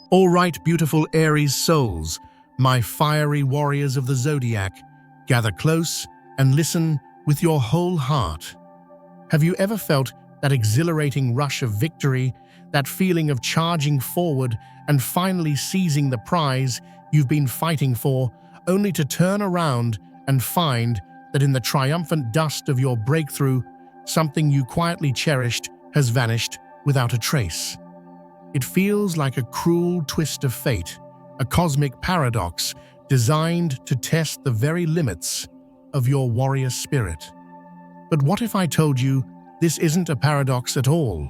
All right, beautiful Aries souls, my fiery warriors of the zodiac, gather close and listen with your whole heart. Have you ever felt that exhilarating rush of victory, that feeling of charging forward and finally seizing the prize you've been fighting for, only to turn around and find that in the triumphant dust of your breakthrough, something you quietly cherished has vanished without a trace? It feels like a cruel twist of fate, a cosmic paradox designed to test the very limits of your warrior spirit. But what if I told you this isn't a paradox at all?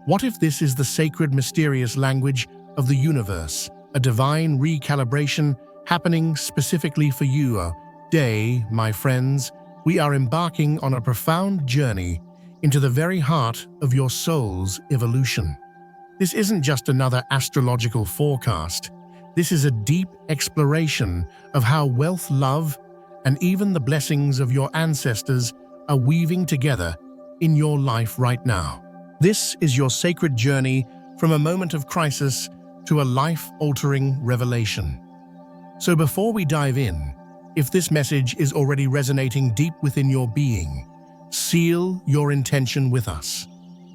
What if this is the sacred, mysterious language of the universe, a divine recalibration happening specifically for you? Today, my friends, we are embarking on a profound journey into the very heart of your soul's evolution. This isn't just another astrological forecast. This is a deep exploration of how wealth, love, and even the blessings of your ancestors are weaving together in your life right now. This is your sacred journey from a moment of crisis to a life-altering revelation. So before we dive in, if this message is already resonating deep within your being, seal your intention with us.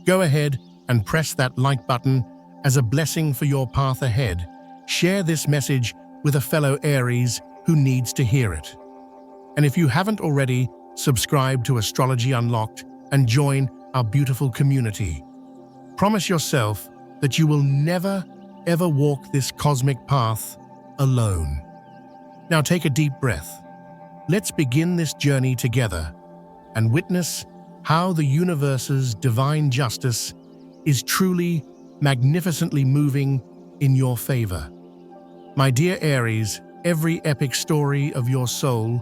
Go ahead and press that like button as a blessing for your path ahead. Share this message with a fellow Aries who needs to hear it. And if you haven't already, subscribe to Astrology Unlocked and join our beautiful community. Promise yourself that you will never, ever walk this cosmic path alone. Now take a deep breath. Let's begin this journey together and witness how the universe's divine justice is truly, magnificently moving in your favor. My dear Aries, every epic story of your soul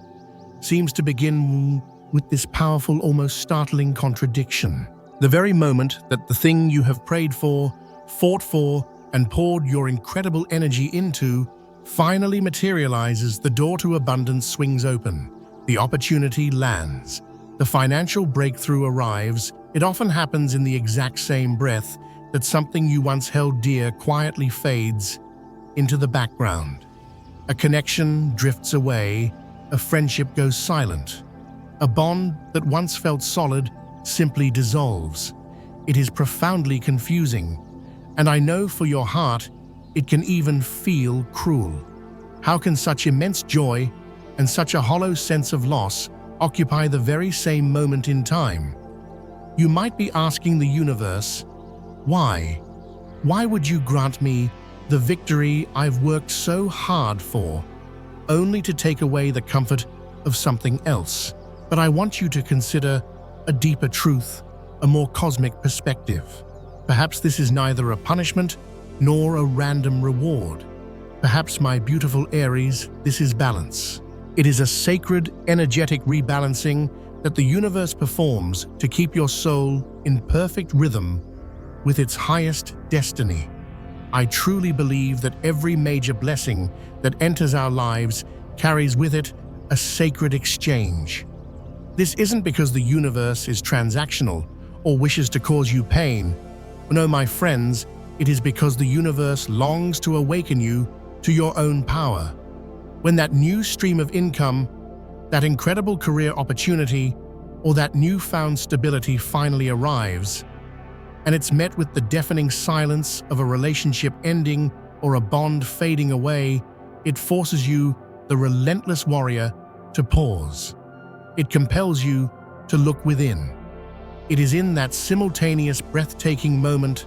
seems to begin with this powerful, almost startling contradiction. The very moment that the thing you have prayed for, fought for, and poured your incredible energy into finally materializes, the door to abundance swings open. The opportunity lands. The financial breakthrough arrives. It often happens in the exact same breath that something you once held dear quietly fades into the background. A connection drifts away, a friendship goes silent. A bond that once felt solid simply dissolves. It is profoundly confusing, and I know for your heart, it can even feel cruel. How can such immense joy and such a hollow sense of loss occupy the very same moment in time? You might be asking the universe, why? Why would you grant me the victory I've worked so hard for, only to take away the comfort of something else? But I want you to consider a deeper truth, a more cosmic perspective. Perhaps this is neither a punishment nor a random reward. Perhaps, my beautiful Aries, this is balance. It is a sacred, energetic rebalancing that the universe performs to keep your soul in perfect rhythm with its highest destiny. I truly believe that every major blessing that enters our lives carries with it a sacred exchange. This isn't because the universe is transactional or wishes to cause you pain. No, my friends, it is because the universe longs to awaken you to your own power. When that new stream of income, that incredible career opportunity, or that newfound stability finally arrives, and it's met with the deafening silence of a relationship ending or a bond fading away, it forces you, the relentless warrior, to pause. It compels you to look within. It is in that simultaneous, breathtaking moment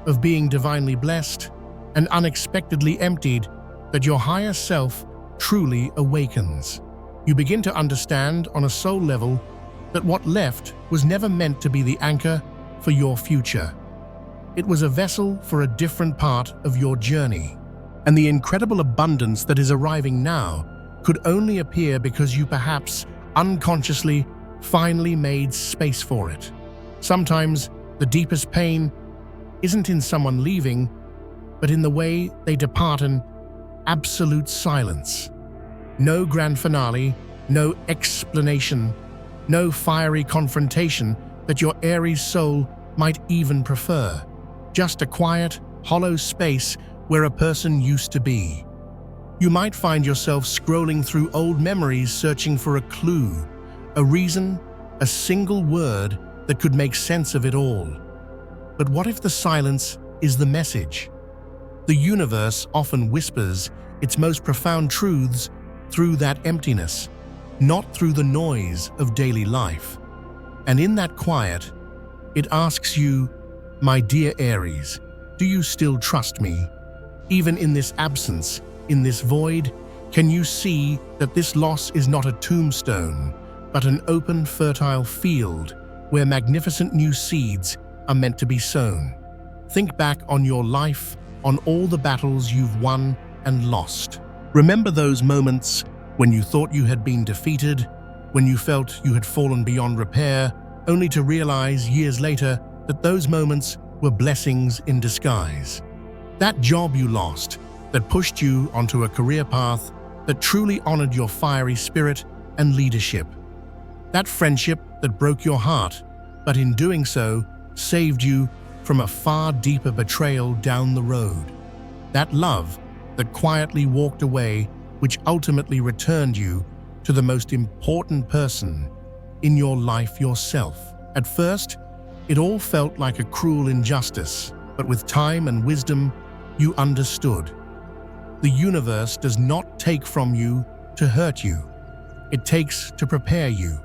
of being divinely blessed and unexpectedly emptied that your higher self truly awakens. You begin to understand on a soul level that what left was never meant to be the anchor for your future. It was a vessel for a different part of your journey. And the incredible abundance that is arriving now could only appear because you perhaps unconsciously finally made space for it. Sometimes the deepest pain isn't in someone leaving, but in the way they depart in absolute silence. No grand finale, no explanation, no fiery confrontation that your Aries soul might even prefer. Just a quiet, hollow space where a person used to be. You might find yourself scrolling through old memories searching for a clue, a reason, a single word that could make sense of it all. But what if the silence is the message? The universe often whispers its most profound truths through that emptiness, not through the noise of daily life. And in that quiet, it asks you, my dear Aries, do you still trust me? Even in this absence, in this void, can you see that this loss is not a tombstone, but an open, fertile field where magnificent new seeds are meant to be sown? Think back on your life, on all the battles you've won and lost. Remember those moments when you thought you had been defeated, when you felt you had fallen beyond repair, only to realize years later that those moments were blessings in disguise. That job you lost, that pushed you onto a career path that truly honored your fiery spirit and leadership. That friendship that broke your heart, but in doing so, saved you from a far deeper betrayal down the road. That love that quietly walked away, which ultimately returned you to the most important person in your life, yourself. At first, it all felt like a cruel injustice, but with time and wisdom, you understood. The universe does not take from you to hurt you. It takes to prepare you.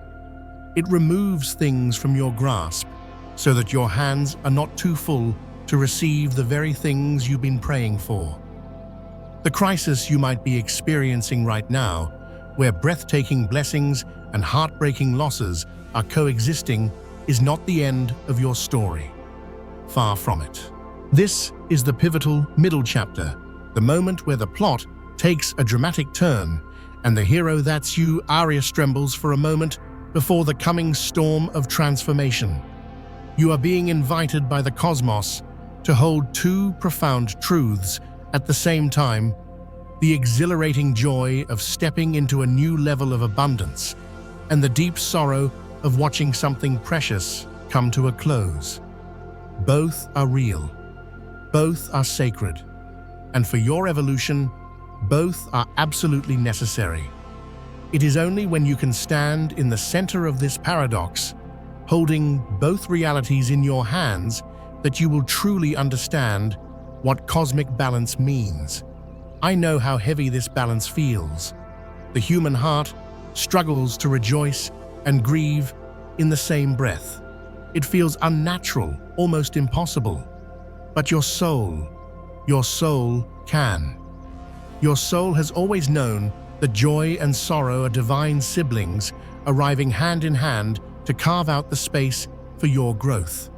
It removes things from your grasp so that your hands are not too full to receive the very things you've been praying for. The crisis you might be experiencing right now, where breathtaking blessings and heartbreaking losses are coexisting, is not the end of your story. Far from it. This is the pivotal middle chapter, the moment where the plot takes a dramatic turn and the hero, that's you, Aries, trembles for a moment before the coming storm of transformation. You are being invited by the cosmos to hold two profound truths at the same time: the exhilarating joy of stepping into a new level of abundance and the deep sorrow of watching something precious come to a close. Both are real. Both are sacred. And for your evolution, both are absolutely necessary. It is only when you can stand in the center of this paradox, holding both realities in your hands, that you will truly understand what cosmic balance means. I know how heavy this balance feels. The human heart struggles to rejoice and grieve in the same breath. It feels unnatural, almost impossible. But your soul can. Your soul has always known that joy and sorrow are divine siblings arriving hand in hand to carve out the space for your growth.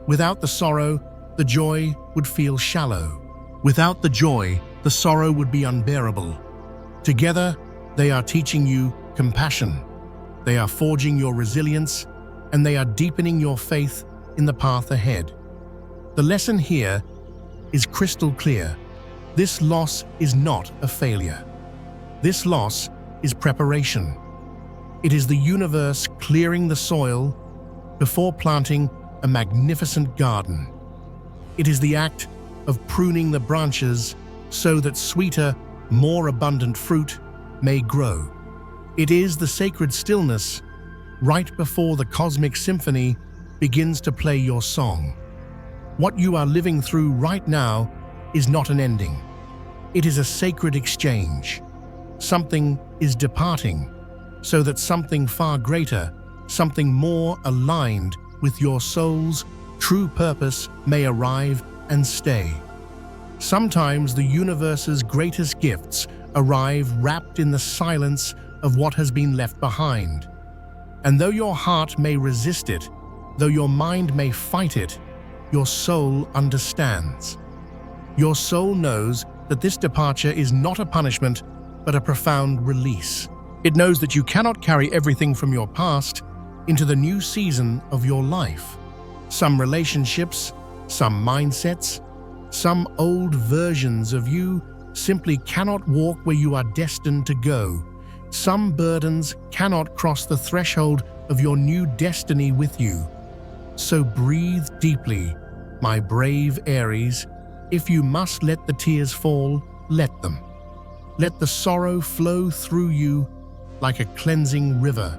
Without the sorrow, the joy would feel shallow. Without the joy, the sorrow would be unbearable. Together, they are teaching you compassion. They are forging your resilience, and they are deepening your faith in the path ahead. The lesson here is crystal clear. This loss is not a failure. This loss is preparation. It is the universe clearing the soil before planting a magnificent garden. It is the act of pruning the branches so that sweeter, more abundant fruit may grow. It is the sacred stillness right before the cosmic symphony begins to play your song. What you are living through right now is not an ending. It is a sacred exchange. Something is departing so that something far greater, something more aligned with your soul's true purpose may arrive and stay. Sometimes the universe's greatest gifts arrive wrapped in the silence of what has been left behind. And though your heart may resist it, though your mind may fight it, your soul understands. Your soul knows that this departure is not a punishment, but a profound release. It knows that you cannot carry everything from your past into the new season of your life. Some relationships, some mindsets, some old versions of you simply cannot walk where you are destined to go. Some burdens cannot cross the threshold of your new destiny with you. So breathe deeply, my brave Aries, If you must let the tears fall, let them. Let the sorrow flow through you like a cleansing river.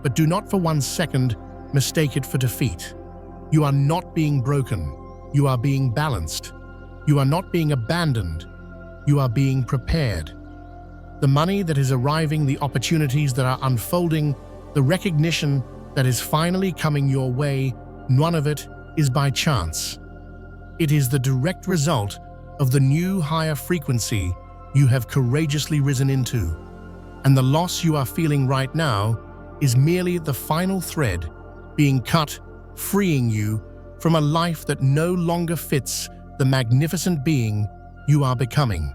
But do not for 1 second mistake it for defeat. You are not being broken. You are being balanced. You are not being abandoned. You are being prepared. The money that is arriving, the opportunities that are unfolding, the recognition that is finally coming your way, none of it is by chance. It is the direct result of the new higher frequency you have courageously risen into. And the loss you are feeling right now is merely the final thread being cut, freeing you from a life that no longer fits the magnificent being you are becoming.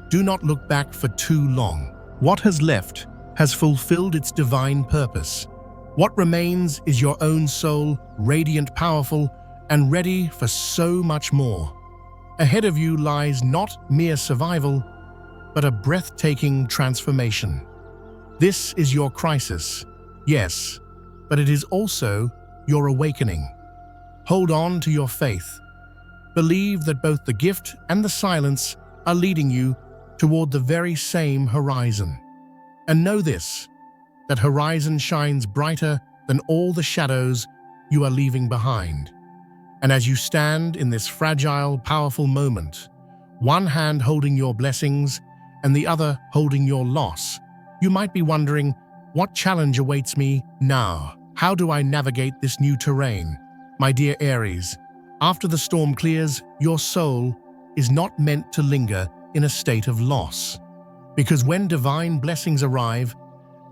Do not look back for too long. What has left has fulfilled its divine purpose. What remains is your own soul, radiant, powerful, and ready for so much more. Ahead of you lies not mere survival, but a breathtaking transformation. This is your crisis, yes, but it is also your awakening. Hold on to your faith. Believe that both the gift and the silence are leading you toward the very same horizon. And know this, that horizon shines brighter than all the shadows you are leaving behind. And as you stand in this fragile, powerful moment, one hand holding your blessings and the other holding your loss, you might be wondering, what challenge awaits me now? How do I navigate this new terrain? My dear Aries, after the storm clears, your soul is not meant to linger in a state of loss. Because when divine blessings arrive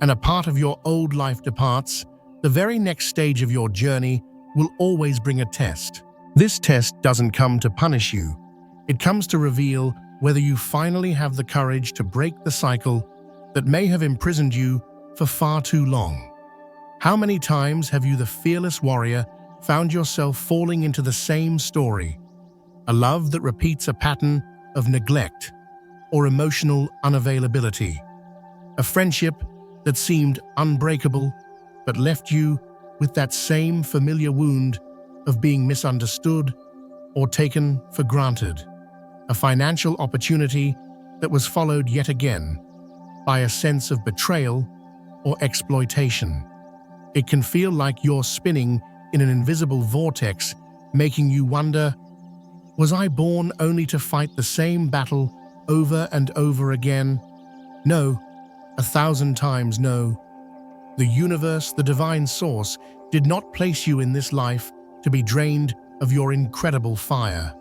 and a part of your old life departs, the very next stage of your journey will always bring a test. This test doesn't come to punish you. It comes to reveal whether you finally have the courage to break the cycle that may have imprisoned you for far too long. How many times have you, the fearless warrior, found yourself falling into the same story? A love that repeats a pattern of neglect or emotional unavailability. A friendship that seemed unbreakable but left you with that same familiar wound of being misunderstood or taken for granted. A financial opportunity that was followed yet again by a sense of betrayal or exploitation. It can feel like you're spinning in an invisible vortex, making you wonder, was I born only to fight the same battle over and over again? No, 1,000 times no. The universe, the divine source, did not place you in this life to be drained of your incredible fire.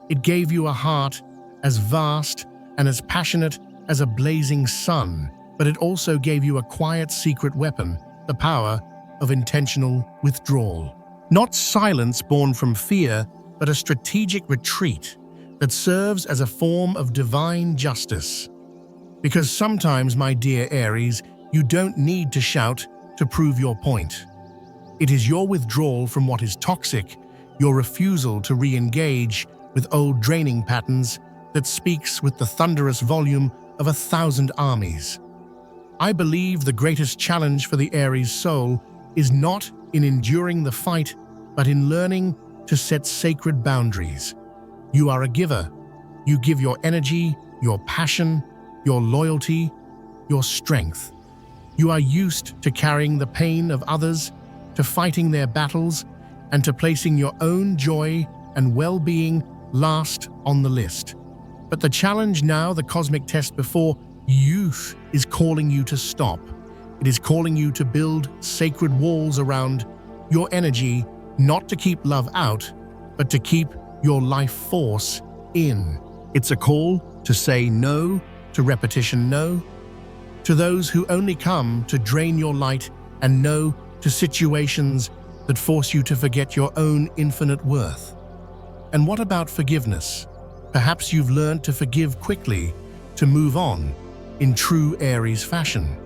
It gave you a heart as vast and as passionate as a blazing sun, but it also gave you a quiet secret weapon, the power of intentional withdrawal. Not silence born from fear, but a strategic retreat that serves as a form of divine justice. Because sometimes, my dear Aries, you don't need to shout to prove your point. It is your withdrawal from what is toxic, your refusal to re-engage with old draining patterns, that speaks with the thunderous volume of 1,000 armies. I believe the greatest challenge for the Aries soul is not in enduring the fight, but in learning to set sacred boundaries. You are a giver. You give your energy, your passion, your loyalty, your strength. You are used to carrying the pain of others, to fighting their battles, and to placing your own joy and well-being last on the list. But the challenge now, the cosmic test before youth, is calling you to stop. It is calling you to build sacred walls around your energy, not to keep love out, but to keep your life force in. It's a call to say no to repetition, no to those who only come to drain your light, and no to situations that force you to forget your own infinite worth. And what about forgiveness? Perhaps you've learned to forgive quickly, to move on in true Aries fashion.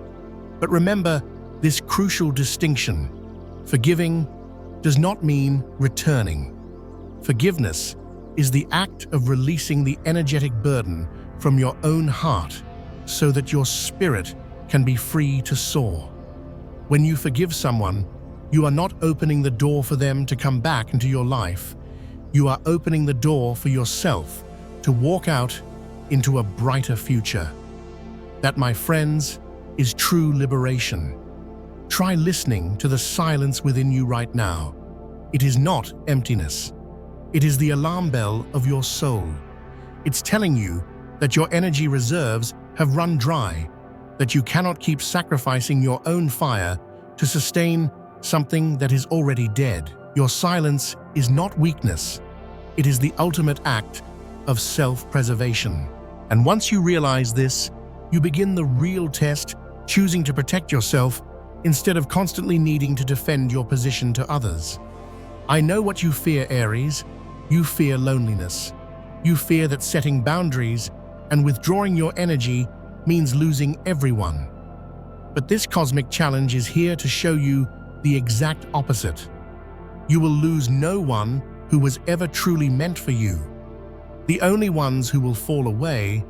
But remember this crucial distinction. Forgiving does not mean returning. Forgiveness is the act of releasing the energetic burden from your own heart so that your spirit can be free to soar. When you forgive someone, you are not opening the door for them to come back into your life. You are opening the door for yourself to walk out into a brighter future. That, my friends, is true liberation. Try listening to the silence within you right now. It is not emptiness. It is the alarm bell of your soul. It's telling you that your energy reserves have run dry, that you cannot keep sacrificing your own fire to sustain something that is already dead. Your silence is not weakness. It is the ultimate act of self-preservation. And once you realize this, you begin the real test, choosing to protect yourself instead of constantly needing to defend your position to others. I know what you fear, Aries. You fear loneliness. You fear that setting boundaries and withdrawing your energy means losing everyone. But this cosmic challenge is here to show you the exact opposite. You will lose no one who was ever truly meant for you. The only ones who will fall away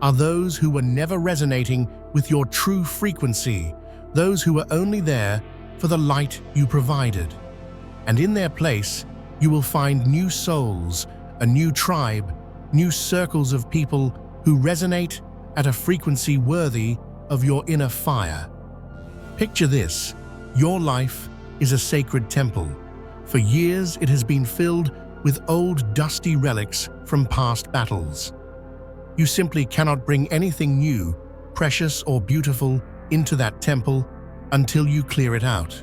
are those who were never resonating with your true frequency, those who were only there for the light you provided. And in their place, you will find new souls, a new tribe, new circles of people who resonate at a frequency worthy of your inner fire. Picture this: your life is a sacred temple. For years, it has been filled with old, dusty relics from past battles. You simply cannot bring anything new, precious, or beautiful into that temple until you clear it out.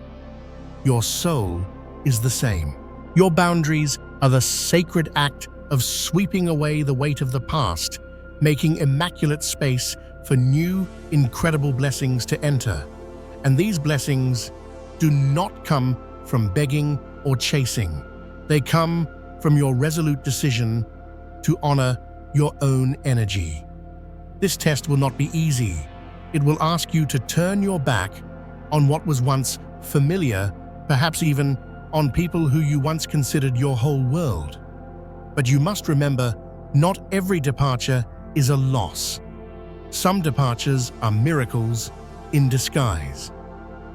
Your soul is the same. Your boundaries are the sacred act of sweeping away the weight of the past, making immaculate space for new, incredible blessings to enter. And these blessings do not come from begging or chasing. They come from your resolute decision to honor your own energy. This test will not be easy. It will ask you to turn your back on what was once familiar, perhaps even on people who you once considered your whole world. But you must remember, not every departure is a loss. Some departures are miracles in disguise.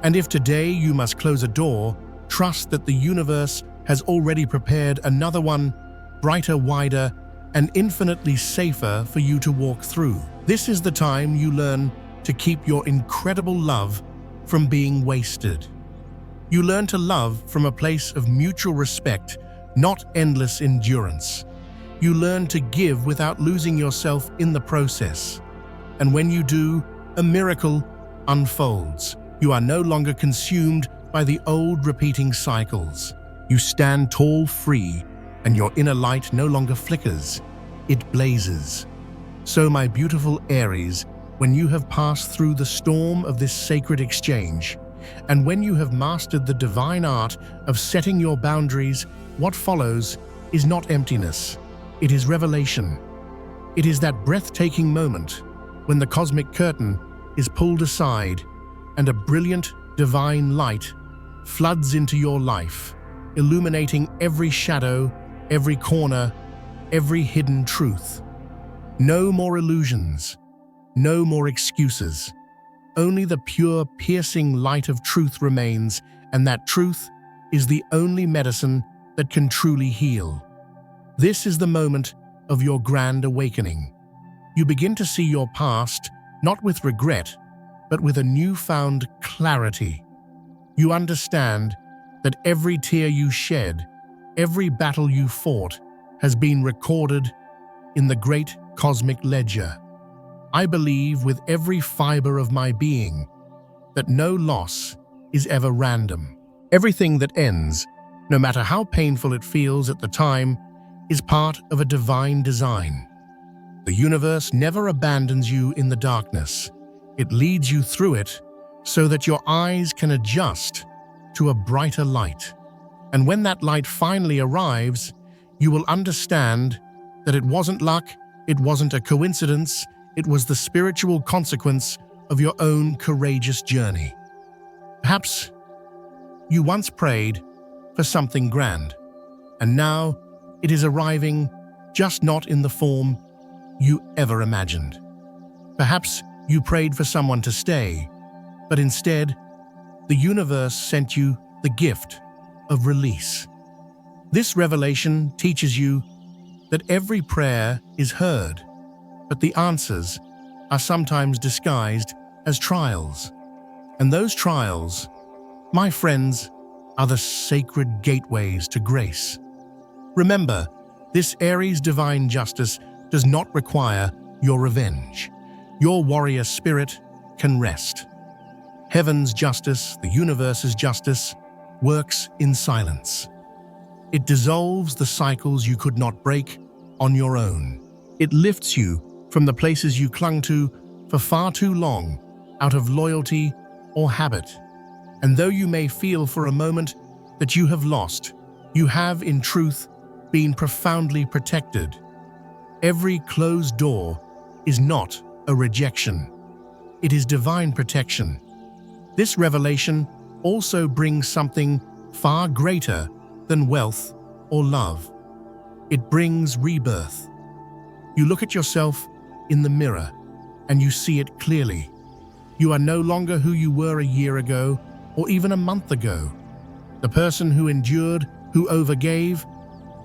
And if today you must close a door, trust that the universe has already prepared another one, brighter, wider, and infinitely safer for you to walk through. This is the time you learn to keep your incredible love from being wasted. You learn to love from a place of mutual respect, not endless endurance. You learn to give without losing yourself in the process. And when you do, a miracle unfolds. You are no longer consumed by the old repeating cycles. You stand tall, free, and your inner light no longer flickers, it blazes. So, my beautiful Aries, when you have passed through the storm of this sacred exchange, and when you have mastered the divine art of setting your boundaries, what follows is not emptiness, it is revelation. It is that breathtaking moment when the cosmic curtain is pulled aside and a brilliant divine light floods into your life, illuminating every shadow, every corner, every hidden truth. No more illusions, no more excuses. Only the pure, piercing light of truth remains, and that truth is the only medicine that can truly heal. This is the moment of your grand awakening. You begin to see your past, not with regret, but with a newfound clarity. You understand that every tear you shed, every battle you fought, has been recorded in the great cosmic ledger. I believe with every fiber of my being that no loss is ever random. Everything that ends, no matter how painful it feels at the time, is part of a divine design. The universe never abandons you in the darkness. It leads you through it so that your eyes can adjust to a brighter light. And when that light finally arrives, you will understand that it wasn't luck, it wasn't a coincidence, it was the spiritual consequence of your own courageous journey. Perhaps you once prayed for something grand, and now it is arriving, just not in the form you ever imagined. Perhaps you prayed for someone to stay, but instead, the universe sent you the gift of release. This revelation teaches you that every prayer is heard, but the answers are sometimes disguised as trials. And those trials, my friends, are the sacred gateways to grace. Remember, this Aries divine justice does not require your revenge. Your warrior spirit can rest. Heaven's justice, the universe's justice, works in silence. It dissolves the cycles you could not break on your own. It lifts you from the places you clung to for far too long out of loyalty or habit. And though you may feel for a moment that you have lost, you have, in truth, been profoundly protected. Every closed door is not a rejection. It is divine protection. This revelation also brings something far greater than wealth or love. It brings rebirth. You look at yourself in the mirror and you see it clearly. You are no longer who you were a year ago or even a month ago. The person who endured, who overgave,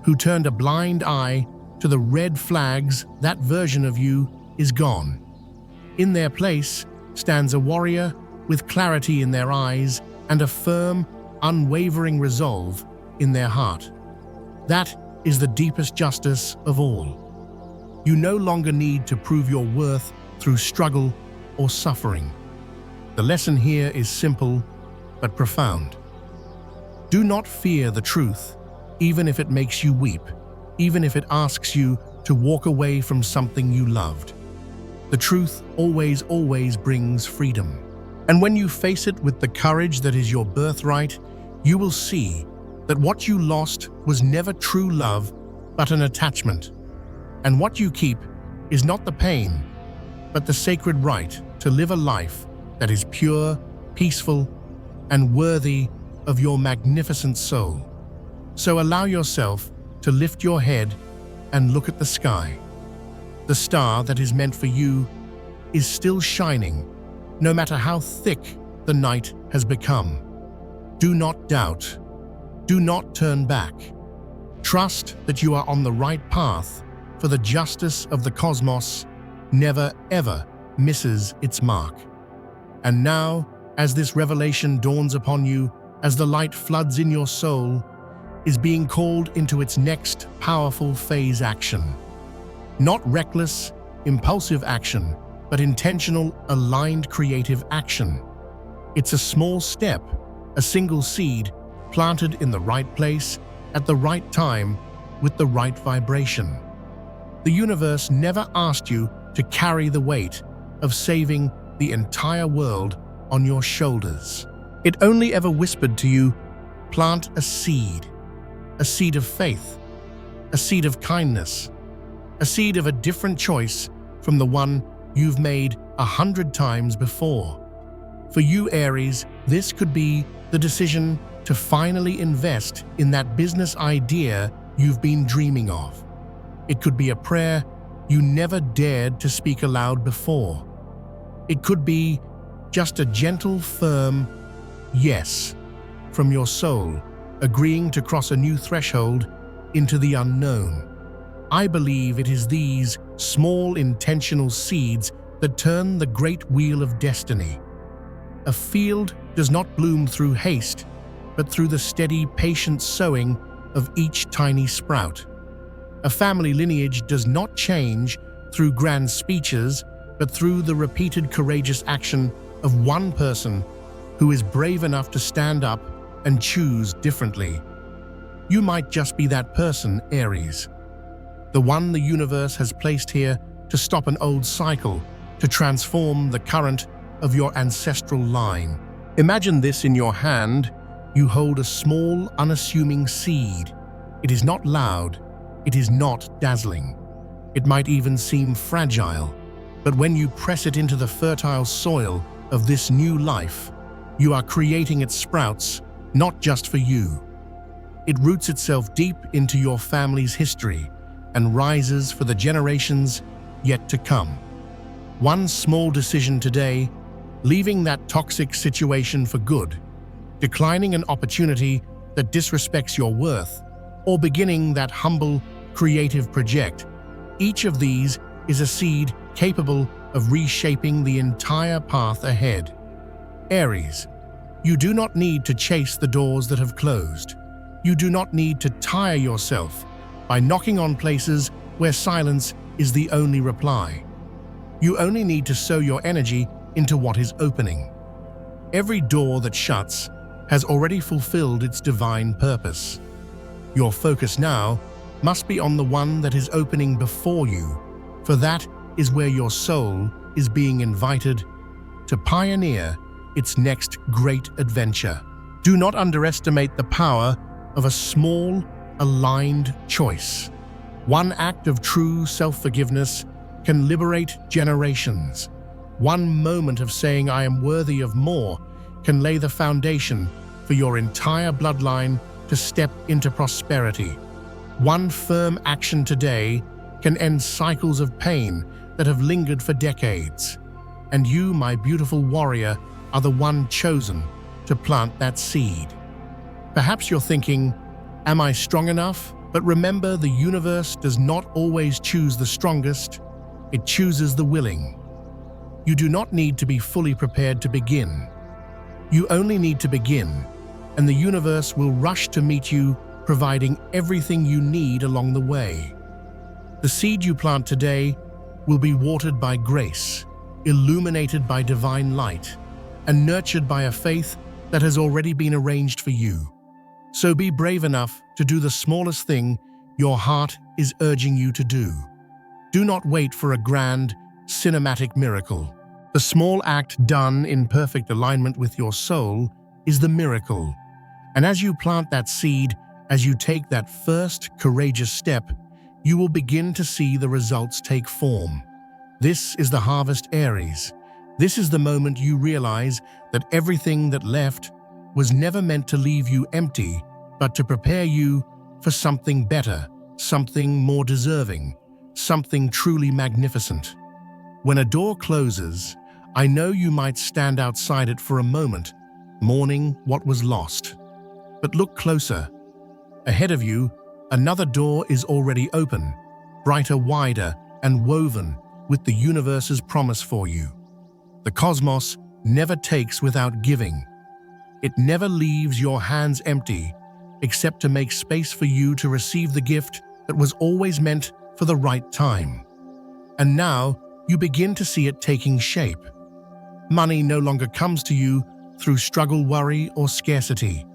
who turned a blind eye to the red flags, that version of you is gone. In their place stands a warrior with clarity in their eyes and a firm, unwavering resolve in their heart. That is the deepest justice of all. You no longer need to prove your worth through struggle or suffering. The lesson here is simple but profound. Do not fear the truth, even if it makes you weep, even if it asks you to walk away from something you loved. The truth always brings freedom. And when you face it with the courage that is your birthright, you will see that what you lost was never true love, but an attachment. And what you keep is not the pain, but the sacred right to live a life that is pure, peaceful, and worthy of your magnificent soul. So allow yourself to lift your head and look at the sky. The star that is meant for you is still shining, no matter how thick the night has become. Do not doubt. Do not turn back. Trust that you are on the right path, for the justice of the cosmos never ever misses its mark. And now, as this revelation dawns upon you, as the light floods in your soul, is being called into its next powerful phase action. Not reckless, impulsive action, but intentional, aligned creative action. It's a small step, a single seed, planted in the right place, at the right time, with the right vibration. The universe never asked you to carry the weight of saving the entire world on your shoulders. It only ever whispered to you, plant a seed of faith, a seed of kindness, a seed of a different choice from the one you've made 100 times before. For you, Aries, this could be the decision to finally invest in that business idea you've been dreaming of. It could be a prayer you never dared to speak aloud before. It could be just a gentle, firm yes from your soul, agreeing to cross a new threshold into the unknown. I believe it is these small intentional seeds that turn the great wheel of destiny. A field does not bloom through haste, but through the steady, patient sowing of each tiny sprout. A family lineage does not change through grand speeches, but through the repeated courageous action of one person who is brave enough to stand up and choose differently. You might just be that person, Aries. The one the universe has placed here to stop an old cycle, to transform the current of your ancestral line. Imagine this in your hand. You hold a small, unassuming seed. It is not loud. It is not dazzling. It might even seem fragile. But when you press it into the fertile soil of this new life, you are creating its sprouts, not just for you. It roots itself deep into your family's history and rises for the generations yet to come. One small decision today, leaving that toxic situation for good, declining an opportunity that disrespects your worth, or beginning that humble, creative project. Each of these is a seed capable of reshaping the entire path ahead. Aries, you do not need to chase the doors that have closed. You do not need to tire yourself by knocking on places where silence is the only reply. You only need to sow your energy into what is opening. Every door that shuts has already fulfilled its divine purpose. Your focus now must be on the one that is opening before you, for that is where your soul is being invited to pioneer its next great adventure. Do not underestimate the power of a small, aligned choice. One act of true self-forgiveness can liberate generations. One moment of saying, "I am worthy of more," can lay the foundation for your entire bloodline to step into prosperity. One firm action today can end cycles of pain that have lingered for decades. And you, my beautiful warrior, are the one chosen to plant that seed. Perhaps you're thinking, "Am I strong enough?" But remember, the universe does not always choose the strongest, it chooses the willing. You do not need to be fully prepared to begin. You only need to begin, and the universe will rush to meet you, providing everything you need along the way. The seed you plant today will be watered by grace, illuminated by divine light, and nurtured by a faith that has already been arranged for you. So be brave enough to do the smallest thing your heart is urging you to do. Do not wait for a grand, cinematic miracle. The small act done in perfect alignment with your soul is the miracle. And as you plant that seed, as you take that first courageous step, you will begin to see the results take form. This is the harvest, Aries. This is the moment you realize that everything that left was never meant to leave you empty, but to prepare you for something better, something more deserving, something truly magnificent. When a door closes, I know you might stand outside it for a moment, mourning what was lost. But look closer. Ahead of you, another door is already open, brighter, wider, and woven with the universe's promise for you. The cosmos never takes without giving. It never leaves your hands empty, except to make space for you to receive the gift that was always meant for the right time. And now you begin to see it taking shape. Money no longer comes to you through struggle, worry, or scarcity.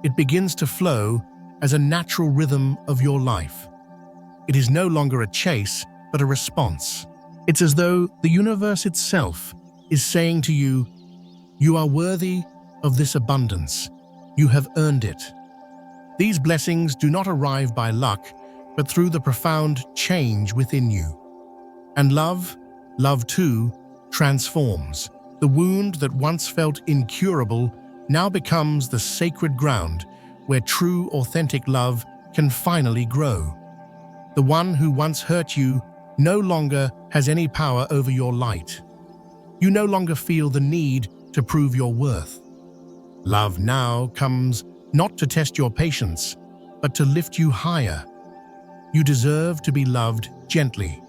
It begins to flow as a natural rhythm of your life. It is no longer a chase, but a response. It's as though the universe itself is saying to you, "You are worthy of this abundance. You have earned it." These blessings do not arrive by luck, but through the profound change within you. And love too, transforms. The wound that once felt incurable now becomes the sacred ground where true, authentic love can finally grow. The one who once hurt you no longer has any power over your light. You no longer feel the need to prove your worth. Love now comes not to test your patience, but to lift you higher. You deserve to be loved gently.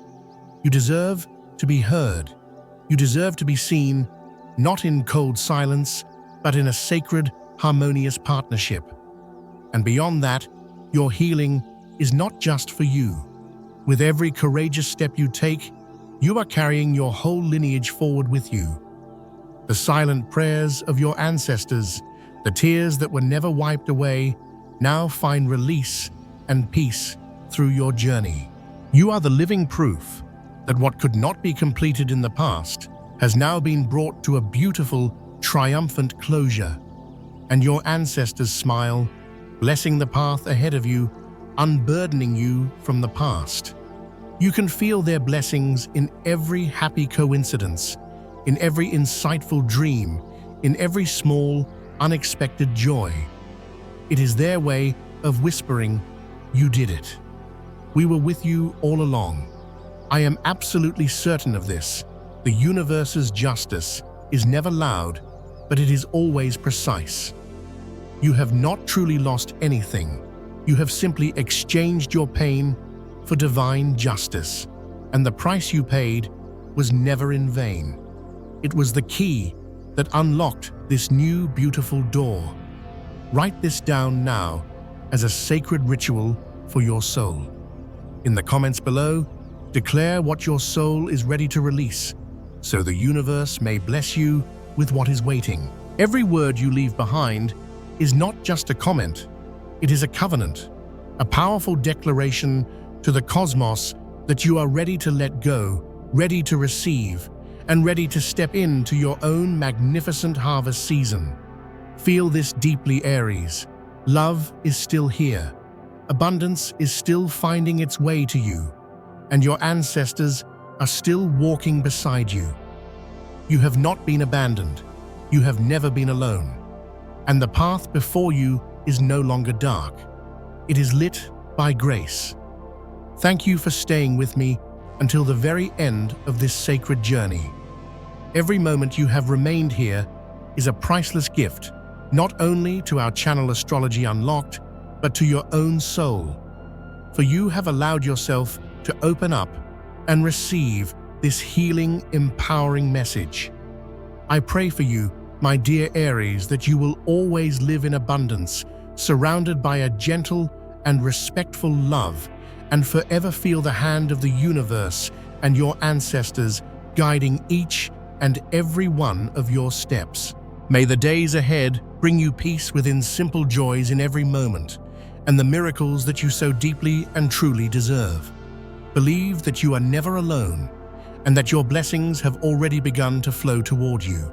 You deserve to be heard. You deserve to be seen, not in cold silence, but in a sacred, harmonious partnership. And beyond that, your healing is not just for you. With every courageous step you take, you are carrying your whole lineage forward with you. The silent prayers of your ancestors, the tears that were never wiped away, now find release and peace through your journey. You are the living proof that what could not be completed in the past has now been brought to a beautiful, triumphant closure. And your ancestors smile, blessing the path ahead of you, unburdening you from the past. You can feel their blessings in every happy coincidence, in every insightful dream, in every small, unexpected joy. It is their way of whispering, "You did it. We were with you all along." I am absolutely certain of this. The universe's justice is never loud, but it is always precise. You have not truly lost anything. You have simply exchanged your pain for divine justice, and the price you paid was never in vain. It was the key that unlocked this new beautiful door. Write this down now as a sacred ritual for your soul. In the comments below, declare what your soul is ready to release, so the universe may bless you with what is waiting. Every word you leave behind is not just a comment, it is a covenant, a powerful declaration to the cosmos that you are ready to let go, ready to receive, and ready to step into your own magnificent harvest season. Feel this deeply, Aries. Love is still here. Abundance is still finding its way to you, and your ancestors are still walking beside you. You have not been abandoned. You have never been alone. And the path before you is no longer dark. It is lit by grace. Thank you for staying with me until the very end of this sacred journey. Every moment you have remained here is a priceless gift, not only to our channel Astrology Unlocked, but to your own soul. For you have allowed yourself to open up and receive this healing, empowering message. I pray for you, my dear Aries, that you will always live in abundance, surrounded by a gentle and respectful love, and forever feel the hand of the universe and your ancestors guiding each and every one of your steps. May the days ahead bring you peace within simple joys in every moment, and the miracles that you so deeply and truly deserve. Believe that you are never alone, and that your blessings have already begun to flow toward you.